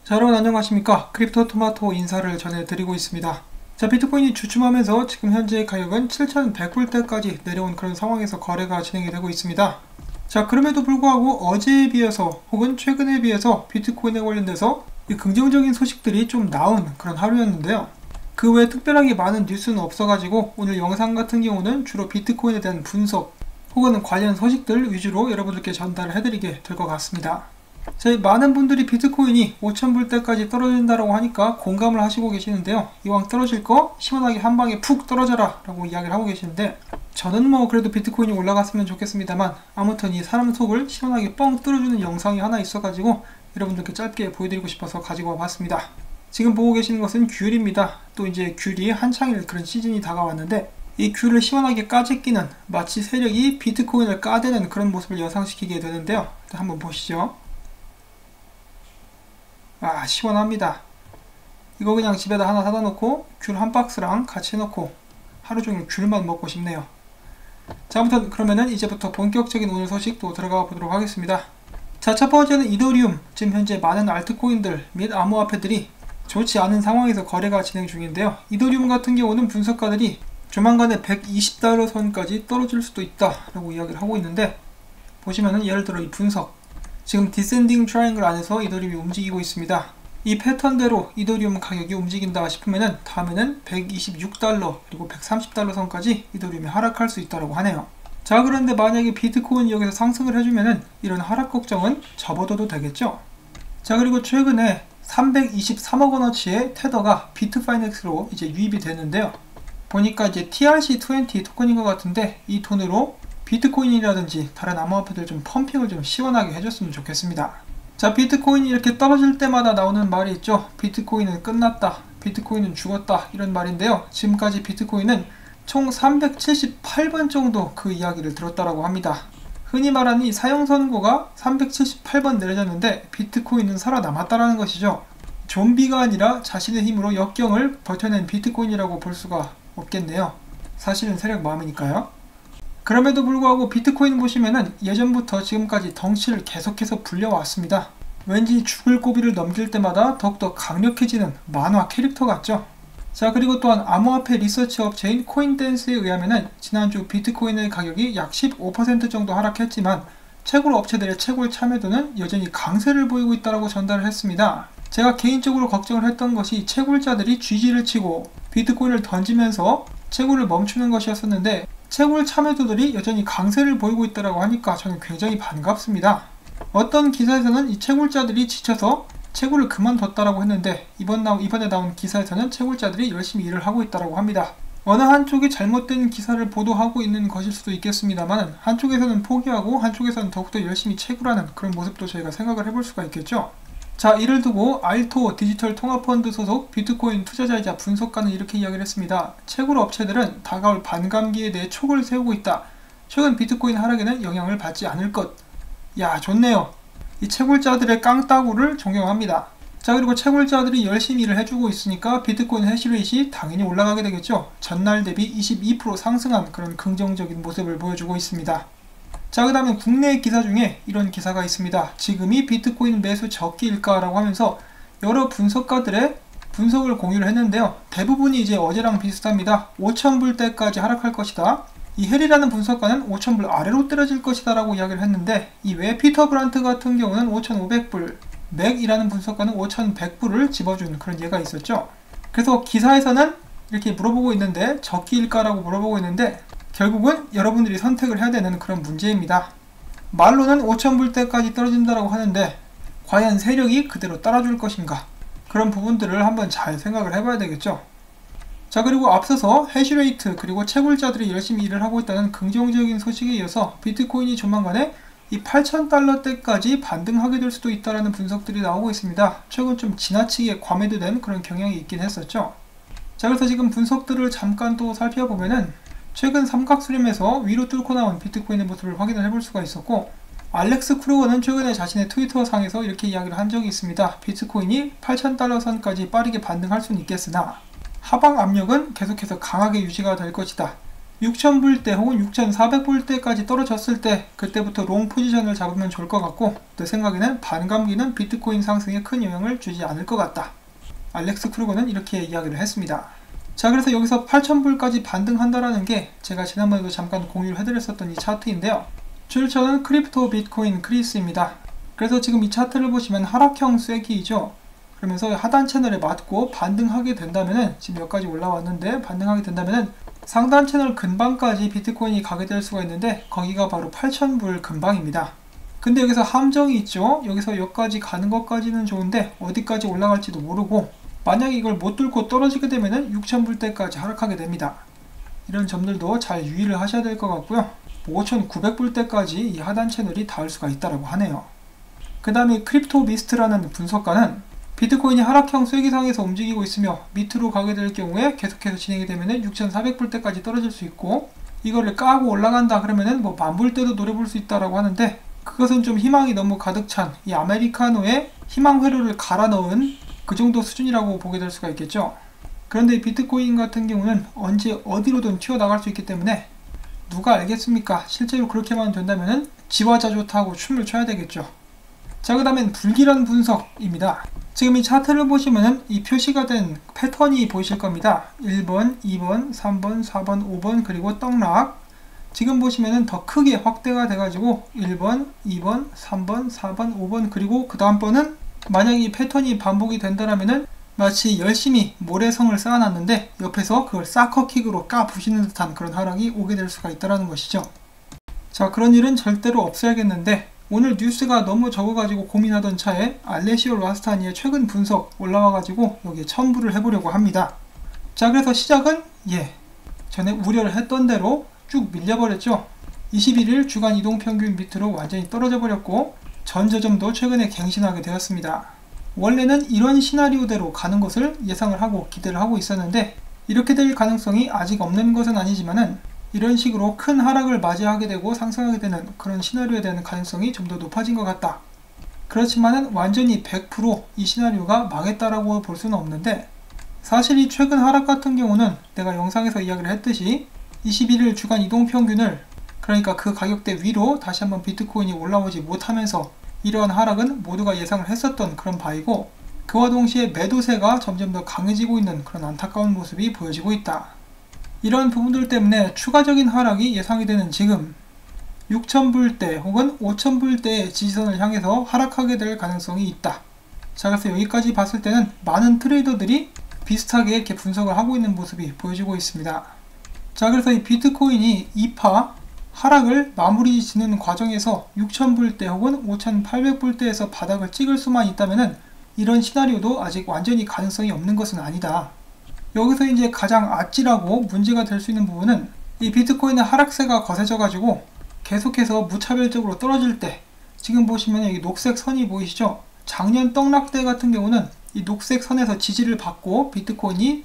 자, 여러분 안녕하십니까. 크립토토마토 인사를 전해드리고 있습니다. 자, 비트코인이 주춤하면서 지금 현재 가격은 7,100불대까지 내려온 그런 상황에서 거래가 진행이 되고 있습니다. 자, 그럼에도 불구하고 어제에 비해서 혹은 최근에 비해서 비트코인에 관련돼서 이 긍정적인 소식들이 좀 나온 그런 하루였는데요. 그 외에 특별하게 많은 뉴스는 없어가지고 오늘 영상 같은 경우는 주로 비트코인에 대한 분석 혹은 관련 소식들 위주로 여러분들께 전달을 해드리게 될 것 같습니다. 자, 많은 분들이 비트코인이 5,000불대까지 떨어진다고 하니까 공감을 하시고 계시는데요. 이왕 떨어질 거 시원하게 한 방에 푹 떨어져라 라고 이야기를 하고 계시는데, 저는 그래도 비트코인이 올라갔으면 좋겠습니다만, 아무튼 이 사람 속을 시원하게 뻥 뚫어주는 영상이 하나 있어가지고 여러분들께 짧게 보여드리고 싶어서 가지고 와봤습니다. 지금 보고 계시는 것은 귤입니다. 또 이제 귤이 한창일 그런 시즌이 다가왔는데, 이 귤을 시원하게 까짓기는 마치 세력이 비트코인을 까대는 그런 모습을 연상시키게 되는데요. 한번 보시죠. 아, 시원합니다. 이거 그냥 집에다 하나 사다 놓고 귤 한 박스랑 같이 해놓고 하루 종일 귤만 먹고 싶네요. 자, 아무튼 그러면은 이제부터 본격적인 오늘 소식도 들어가 보도록 하겠습니다. 자, 첫 번째는 이더리움. 지금 현재 많은 알트코인들 및 암호화폐들이 좋지 않은 상황에서 거래가 진행 중인데요. 이더리움 같은 경우는 분석가들이 조만간에 120달러 선까지 떨어질 수도 있다 라고 이야기를 하고 있는데, 보시면은 예를 들어 이 분석, 지금 디센딩 트라이앵글 안에서 이더리움이 움직이고 있습니다. 이 패턴대로 이더리움 가격이 움직인다 싶으면은 다음에는 126달러 그리고 130달러 선까지 이더리움이 하락할 수 있다고 하네요. 자, 그런데 만약에 비트코인이 여기서 상승을 해주면은 이런 하락 걱정은 접어둬도 되겠죠. 자, 그리고 최근에 323억 원어치의 테더가 비트파이넥스로 이제 유입이 됐는데요. 보니까 이제 TRC20 토큰인 것 같은데, 이 돈으로 비트코인이라든지 다른 암호화폐들 좀 펌핑을 좀 시원하게 해줬으면 좋겠습니다. 자, 비트코인이 이렇게 떨어질 때마다 나오는 말이 있죠. 비트코인은 끝났다, 비트코인은 죽었다, 이런 말인데요. 지금까지 비트코인은 총 378번 정도 그 이야기를 들었다라고 합니다. 흔히 말하는 이 사형선고가 378번 내려졌는데 비트코인은 살아남았다라는 것이죠. 좀비가 아니라 자신의 힘으로 역경을 버텨낸 비트코인이라고 볼 수가 없겠네요. 사실은 세력 마음이니까요. 그럼에도 불구하고 비트코인 보시면은 예전부터 지금까지 덩치를 계속해서 불려왔습니다. 왠지 죽을 고비를 넘길 때마다 더욱더 강력해지는 만화 캐릭터 같죠. 자, 그리고 또한 암호화폐 리서치 업체인 코인댄스에 의하면은 지난주 비트코인의 가격이 약 15% 정도 하락했지만 채굴 업체들의 채굴 참여도는 여전히 강세를 보이고 있다고 전달을 했습니다. 제가 개인적으로 걱정을 했던 것이 채굴자들이 쥐지를 치고 비트코인을 던지면서 채굴을 멈추는 것이었었는데, 채굴 참여도들이 여전히 강세를 보이고 있다고 하니까 저는 굉장히 반갑습니다. 어떤 기사에서는 이 채굴자들이 지쳐서 채굴을 그만뒀다라고 했는데, 이번에 나온 기사에서는 채굴자들이 열심히 일을 하고 있다고 합니다. 어느 한쪽이 잘못된 기사를 보도하고 있는 것일 수도 있겠습니다만, 한쪽에서는 포기하고 한쪽에서는 더욱더 열심히 채굴하는 그런 모습도 저희가 생각을 해볼 수가 있겠죠. 자, 이를 두고 알토 디지털 통합펀드 소속 비트코인 투자자이자 분석가는 이렇게 이야기를 했습니다. 채굴 업체들은 다가올 반감기에 대해 촉을 세우고 있다. 최근 비트코인 하락에는 영향을 받지 않을 것. 야, 좋네요. 이 채굴자들의 깡따구를 존경합니다. 자, 그리고 채굴자들이 열심히 일을 해주고 있으니까 비트코인 해시레이트이 당연히 올라가게 되겠죠. 전날 대비 22% 상승한 그런 긍정적인 모습을 보여주고 있습니다. 자, 그 다음에 국내 기사 중에 이런 기사가 있습니다. 지금이 비트코인 매수 적기일까? 라고 하면서 여러 분석가들의 분석을 공유를 했는데요. 대부분이 이제 어제랑 비슷합니다. 5,000불대까지 하락할 것이다. 이 헬이라는 분석가는 5,000불 아래로 떨어질 것이다 라고 이야기를 했는데, 이 외 피터 브란트 같은 경우는 5,500불, 맥이라는 분석가는 5,100불을 집어준 그런 예가 있었죠. 그래서 기사에서는 이렇게 물어보고 있는데, 적기일까? 라고 물어보고 있는데, 결국은 여러분들이 선택을 해야 되는 그런 문제입니다. 말로는 5,000불대까지 떨어진다고 하는데 과연 세력이 그대로 따라줄 것인가? 그런 부분들을 한번 잘 생각을 해봐야 되겠죠. 자, 그리고 앞서서 해시레이트 그리고 채굴자들이 열심히 일을 하고 있다는 긍정적인 소식에 이어서 비트코인이 조만간에 이 8,000달러대까지 반등하게 될 수도 있다는 분석들이 나오고 있습니다. 최근 좀 지나치게 과매도된 그런 경향이 있긴 했었죠. 자, 그래서 지금 분석들을 잠깐 또 살펴보면은 최근 삼각수렴에서 위로 뚫고 나온 비트코인의 모습을 확인을 해볼 수가 있었고, 알렉스 크루거는 최근에 자신의 트위터 상에서 이렇게 이야기를 한 적이 있습니다. 비트코인이 8,000달러 선까지 빠르게 반등할 수는 있겠으나 하방 압력은 계속해서 강하게 유지가 될 것이다. 6000불대 혹은 6400불대까지 떨어졌을 때 그때부터 롱 포지션을 잡으면 좋을 것 같고, 내 생각에는 반감기는 비트코인 상승에 큰 영향을 주지 않을 것 같다. 알렉스 크루거는 이렇게 이야기를 했습니다. 자, 그래서 여기서 8000불까지 반등한다라는 게 제가 지난번에도 잠깐 공유를 해드렸었던 이 차트인데요. 출처는 크립토 비트코인 크리스입니다. 그래서 지금 이 차트를 보시면 하락형 쐐기이죠. 그러면서 하단 채널에 맞고 반등하게 된다면은, 지금 여기까지 올라왔는데 반등하게 된다면은 상단 채널 근방까지 비트코인이 가게 될 수가 있는데, 거기가 바로 8000불 근방입니다. 근데 여기서 함정이 있죠. 여기서 여기까지 가는 것까지는 좋은데 어디까지 올라갈지도 모르고, 만약에 이걸 못 뚫고 떨어지게 되면은 6000불대까지 하락하게 됩니다. 이런 점들도 잘 유의를 하셔야 될 것 같고요. 5900불대까지 이 하단 채널이 닿을 수가 있다고 하네요. 그 다음에 크립토 미스트라는 분석가는 비트코인이 하락형 쐐기상에서 움직이고 있으며 밑으로 가게 될 경우에 계속해서 진행이 되면은 6400불대까지 떨어질 수 있고, 이거를 까고 올라간다 그러면은 뭐 10,000불대도 노려볼 수 있다라고 하는데, 그것은 좀 희망이 너무 가득 찬 이 아메리카노에 희망 회로를 갈아 넣은 그 정도 수준이라고 보게 될 수가 있겠죠. 그런데 비트코인 같은 경우는 언제 어디로든 튀어나갈 수 있기 때문에 누가 알겠습니까? 실제로 그렇게만 된다면은 지화자조타 하고 춤을 춰야 되겠죠. 자, 그 다음엔 불길한 분석입니다. 지금 이 차트를 보시면은 이 표시가 된 패턴이 보이실 겁니다. 1번, 2번, 3번, 4번, 5번, 그리고 떡락. 지금 보시면은 더 크게 확대가 돼가지고 1번, 2번, 3번, 4번, 5번, 그리고 그 다음 번은 만약 이 패턴이 반복이 된다면은 마치 열심히 모래성을 쌓아놨는데 옆에서 그걸 사커킥으로 까부시는 듯한 그런 하락이 오게 될 수가 있다는 것이죠. 자, 그런 일은 절대로 없어야겠는데, 오늘 뉴스가 너무 적어가지고 고민하던 차에 알레시오 라스타니의 최근 분석 올라와가지고 여기에 첨부를 해보려고 합니다. 자, 그래서 시작은 전에 우려를 했던 대로 쭉 밀려버렸죠. 21일 주간 이동평균 밑으로 완전히 떨어져 버렸고, 전저점도 최근에 갱신하게 되었습니다. 원래는 이런 시나리오대로 가는 것을 예상을 하고 기대를 하고 있었는데, 이렇게 될 가능성이 아직 없는 것은 아니지만은 이런 식으로 큰 하락을 맞이하게 되고 상승하게 되는 그런 시나리오에 대한 가능성이 좀 더 높아진 것 같다. 그렇지만은 완전히 100% 이 시나리오가 망했다라고 볼 수는 없는데, 사실 이 최근 하락 같은 경우는 내가 영상에서 이야기를 했듯이 21일 주간 이동평균을, 그러니까 그 가격대 위로 다시 한번 비트코인이 올라오지 못하면서 이러한 하락은 모두가 예상을 했었던 그런 바이고, 그와 동시에 매도세가 점점 더 강해지고 있는 그런 안타까운 모습이 보여지고 있다. 이런 부분들 때문에 추가적인 하락이 예상이 되는 지금 6000불대 혹은 5000불대의 지지선을 향해서 하락하게 될 가능성이 있다. 자, 그래서 여기까지 봤을 때는 많은 트레이더들이 비슷하게 이렇게 분석을 하고 있는 모습이 보여지고 있습니다. 자, 그래서 이 비트코인이 2파 하락을 마무리 짓는 과정에서 6000불대 혹은 5800불대에서 바닥을 찍을 수만 있다면은 이런 시나리오도 아직 완전히 가능성이 없는 것은 아니다. 여기서 이제 가장 아찔하고 문제가 될 수 있는 부분은 이 비트코인의 하락세가 거세져 가지고 계속해서 무차별적으로 떨어질 때, 지금 보시면 여기 녹색 선이 보이시죠? 작년 떡락대 같은 경우는 이 녹색 선에서 지지를 받고 비트코인이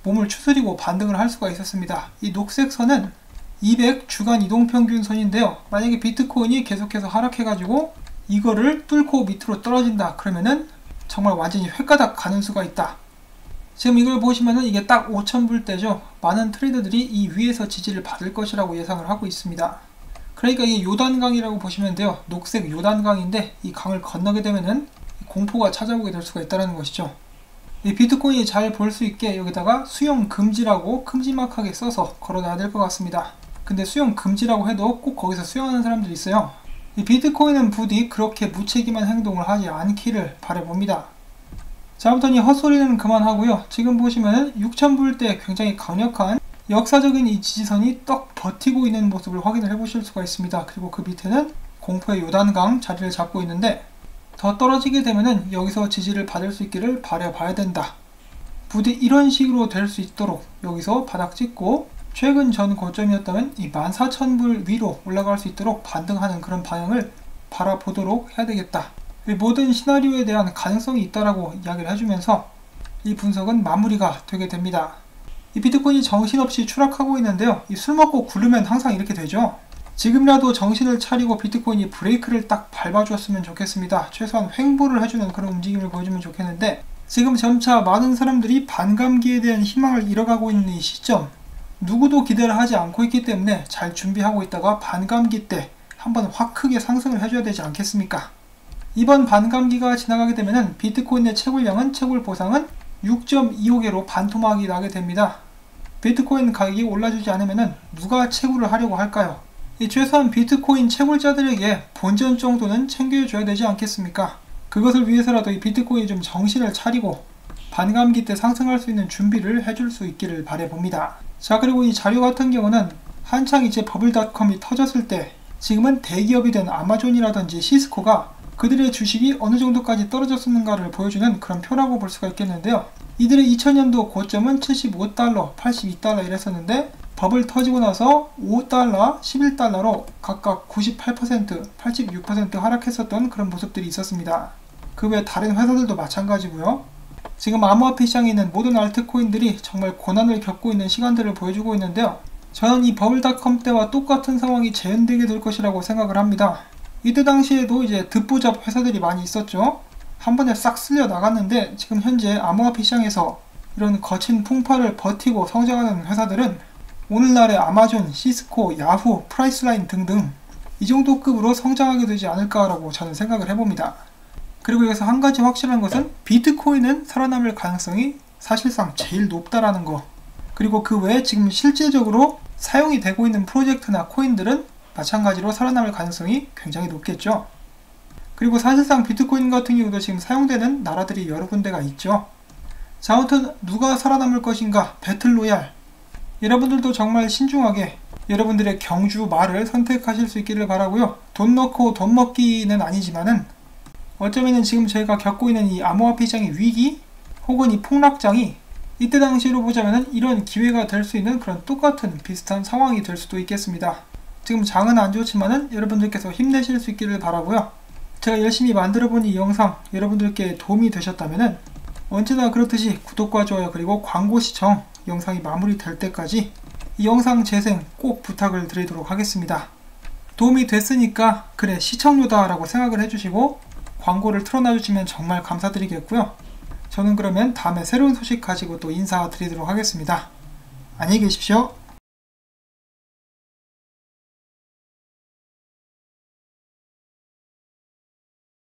몸을 추스리고 반등을 할 수가 있었습니다. 이 녹색 선은 200 주간 이동평균 선인데요. 만약에 비트코인이 계속해서 하락해가지고 이거를 뚫고 밑으로 떨어진다 그러면은 정말 완전히 횟가닥 가는 수가 있다. 지금 이걸 보시면은 이게 딱 5000불대죠. 많은 트레이더들이 이 위에서 지지를 받을 것이라고 예상을 하고 있습니다. 그러니까 이게 요단강이라고 보시면 돼요. 녹색 요단강인데 이 강을 건너게 되면은 공포가 찾아오게 될 수가 있다는 것이죠. 이 비트코인이 잘 볼 수 있게 여기다가 수용 금지라고 큼지막하게 써서 걸어놔야 될 것 같습니다. 근데 수용 금지라고 해도 꼭 거기서 수용하는 사람들이 있어요. 이 비트코인은 부디 그렇게 무책임한 행동을 하지 않기를 바라봅니다. 자, 아무튼 이 헛소리는 그만하고요. 지금 보시면은 6000불대 굉장히 강력한 역사적인 이 지지선이 떡 버티고 있는 모습을 확인을 해보실 수가 있습니다. 그리고 그 밑에는 공포의 요단강 자리를 잡고 있는데, 더 떨어지게 되면은 여기서 지지를 받을 수 있기를 바라봐야 된다. 부디 이런 식으로 될 수 있도록 여기서 바닥 찍고 최근 전 고점이었다면 이 14,000불 위로 올라갈 수 있도록 반등하는 그런 방향을 바라보도록 해야 되겠다. 이 모든 시나리오에 대한 가능성이 있다라고 이야기를 해주면서 이 분석은 마무리가 되게 됩니다. 이 비트코인이 정신없이 추락하고 있는데요. 이 술 먹고 굴르면 항상 이렇게 되죠. 지금이라도 정신을 차리고 비트코인이 브레이크를 딱 밟아주었으면 좋겠습니다. 최소한 횡보를 해주는 그런 움직임을 보여주면 좋겠는데, 지금 점차 많은 사람들이 반감기에 대한 희망을 잃어가고 있는 이 시점, 누구도 기대를 하지 않고 있기 때문에 잘 준비하고 있다가 반감기 때 한번 확 크게 상승을 해줘야 되지 않겠습니까? 이번 반감기가 지나가게 되면 비트코인의 채굴량은 채굴 보상은 6.25개로 반토막이 나게 됩니다. 비트코인 가격이 올라주지 않으면 누가 채굴을 하려고 할까요? 최소한 비트코인 채굴자들에게 본전 정도는 챙겨줘야 되지 않겠습니까? 그것을 위해서라도 이 비트코인이 좀 정신을 차리고 반감기 때 상승할 수 있는 준비를 해줄 수 있기를 바라봅니다. 자, 그리고 이 자료 같은 경우는 한창 이제 버블닷컴이 터졌을 때 지금은 대기업이 된 아마존이라든지 시스코가 그들의 주식이 어느 정도까지 떨어졌었는가를 보여주는 그런 표라고 볼 수가 있겠는데요. 이들의 2000년도 고점은 75달러, 82달러 이랬었는데 버블 터지고 나서 5달러, 11달러로 각각 98%, 86% 하락했었던 그런 모습들이 있었습니다. 그 외 다른 회사들도 마찬가지고요. 지금 암호화폐 시장에 있는 모든 알트코인들이 정말 고난을 겪고 있는 시간들을 보여주고 있는데요. 저는 이 버블닷컴 때와 똑같은 상황이 재현되게 될 것이라고 생각을 합니다. 이때 당시에도 이제 듣보잡 회사들이 많이 있었죠. 한 번에 싹 쓸려 나갔는데 지금 현재 암호화폐 시장에서 이런 거친 풍파를 버티고 성장하는 회사들은 오늘날의 아마존, 시스코, 야후, 프라이스라인 등등 이 정도 급으로 성장하게 되지 않을까라고 저는 생각을 해봅니다. 그리고 여기서 한 가지 확실한 것은 비트코인은 살아남을 가능성이 사실상 제일 높다라는 거. 그리고 그 외에 지금 실질적으로 사용이 되고 있는 프로젝트나 코인들은 마찬가지로 살아남을 가능성이 굉장히 높겠죠. 그리고 사실상 비트코인 같은 경우도 지금 사용되는 나라들이 여러 군데가 있죠. 자, 아무튼 누가 살아남을 것인가 배틀로얄. 여러분들도 정말 신중하게 여러분들의 경주 말을 선택하실 수 있기를 바라고요. 돈 넣고 돈 먹기는 아니지만은 어쩌면은 지금 저희가 겪고 있는 이 암호화폐 시장의 위기 혹은 이 폭락장이 이때 당시로 보자면은 이런 기회가 될 수 있는 그런 똑같은 비슷한 상황이 될 수도 있겠습니다. 지금 장은 안 좋지만은 여러분들께서 힘내실 수 있기를 바라고요. 제가 열심히 만들어본 이 영상 여러분들께 도움이 되셨다면은 언제나 그렇듯이 구독과 좋아요 그리고 광고 시청 영상이 마무리될 때까지 이 영상 재생 꼭 부탁을 드리도록 하겠습니다. 도움이 됐으니까 그래 시청료다 라고 생각을 해주시고 광고를 틀어놔주시면 정말 감사드리겠고요. 저는 그러면 다음에 새로운 소식 가지고 또 인사드리도록 하겠습니다. 안녕히 계십시오.